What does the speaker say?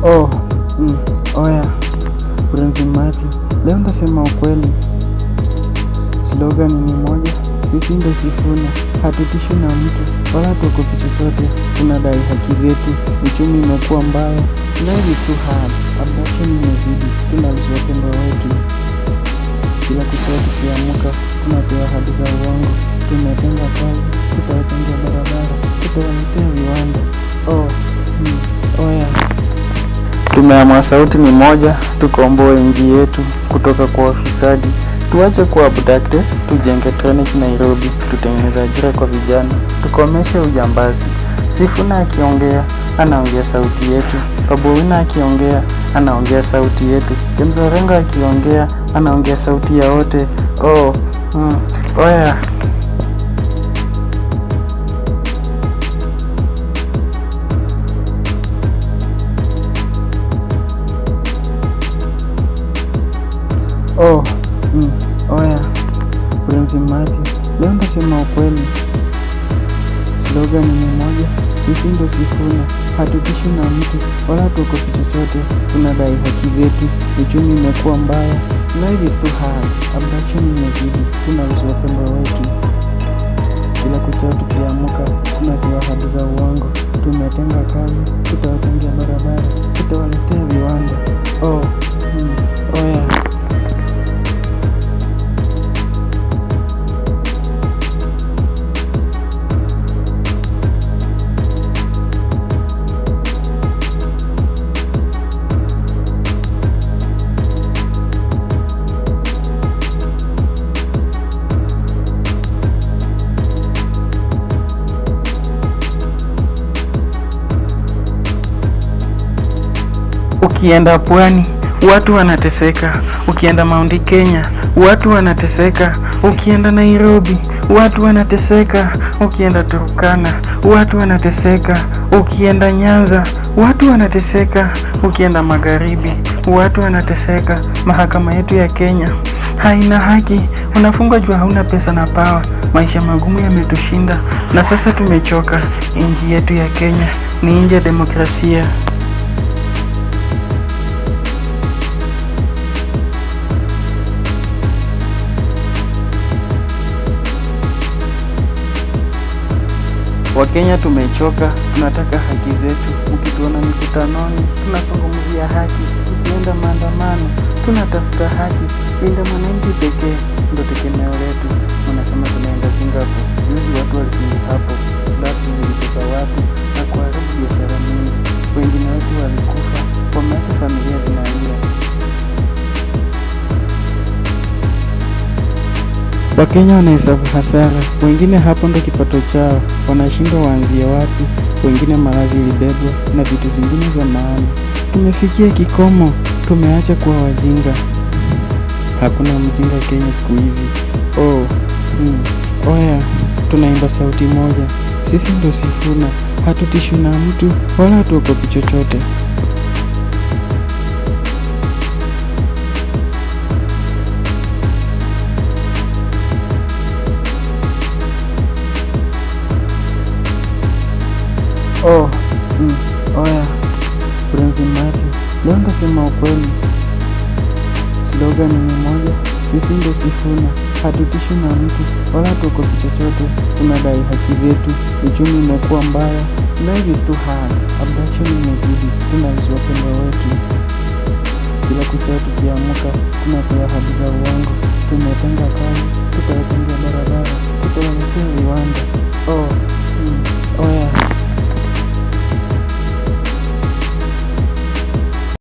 Oh, oya, Prince Matthew, leo ndasema ukweli. Slogan ni moja, sisi ndo Sifuna, hatutishwi na mtu wala hatuogopi chochote, tunadai haki zetu. Uchumi imekuwa mbaya, life is too hard, abduction imezidi, tunalose wapendwa wetu. Kila kuchao tukiamka, tunapewa ahadi za uongo, tumetenga kazi, tutawachangia barabara, tutawaletea viwanda. Oya, tumeamua sauti ni moja, tukomboe nchi yetu kutoka kwa wafisadi. Tuache kuwa abducted, tujenge training Nairobi, tutengeneza ajira kwa vijana, tukomeshe ujambazi. Sifuna akiongea, anaongea sauti yetu. Babu Owino akiongea, anaongea sauti yetu. James Orengo akiongea, anaongea sauti ya wote. Oya. Oya, Prince Matthew, leo ndasema ukweli. Slogan ni moja, sisi ndo Sifuna, hatutishwi na mtu wala hatuogopi chochote, tunadai haki zetu. Uchumi imekuwa mbaya, life is too hard, abduction imezidi, tunalose wapendwa wetu. Kila kuchao tukiamka, tunapewa ahadi za uongo, tumetenga kazi, tutawachangia barabara, tutawaletea viwanda. Oya. Ukienda pwani, watu wanateseka. Ukienda Mount Kenya, watu wanateseka. Ukienda Nairobi, watu wanateseka. Ukienda Turkana, watu wanateseka. Ukienda Nyanza, watu wanateseka. Ukienda magharibi, watu wanateseka. Mahakama yetu ya Kenya haina haki. Unafungwa juu hauna pesa na power. Maisha magumu yametushinda na sasa tumechoka. Nchi yetu ya Kenya ni nchi ya demokrasia. Wakenya tumechoka, tunataka haki zetu. Ukituona mikutanoni, tunazungumzia haki. Ukienda maandamano, tunatafuta haki. Linda mwananchi pekee ndo tegemeo letu. Wanasema tunaenda Singapore. Juzi watu walisingi hapo, floods zilibeba watu na kuharibu biashara mingi. Wengine wetu walikufa, wameacha familia zinalia. Wakenya wanahesabu hasara, wengine hapo ndo kipato chao, wanashindwa waanzie wapi. Wengine malazi ilibebwa na vitu zingine za maana. Tumefikia kikomo, tumeacha kuwa wajinga. Hakuna mjinga Kenya siku hizi. Oya, tunaimba sauti moja, sisi ndo Sifuna, hatutishwi na mtu wala hatuogopi chochote. Oya, Prince Matthew, leo ndasema ukweli. Slogan ni moja, sisi ndo Sifuna, hatutishwi na mtu wala hatuogopi chochote, tunadai haki zetu. Uchumi imekuwa mbaya, life is too hard, abduction imezidi, tunalose wapendwa wetu. Kila kuchao tukiamka, tunapewa ahadi za uongo, tumetenga kazi, tutawachangia barabara.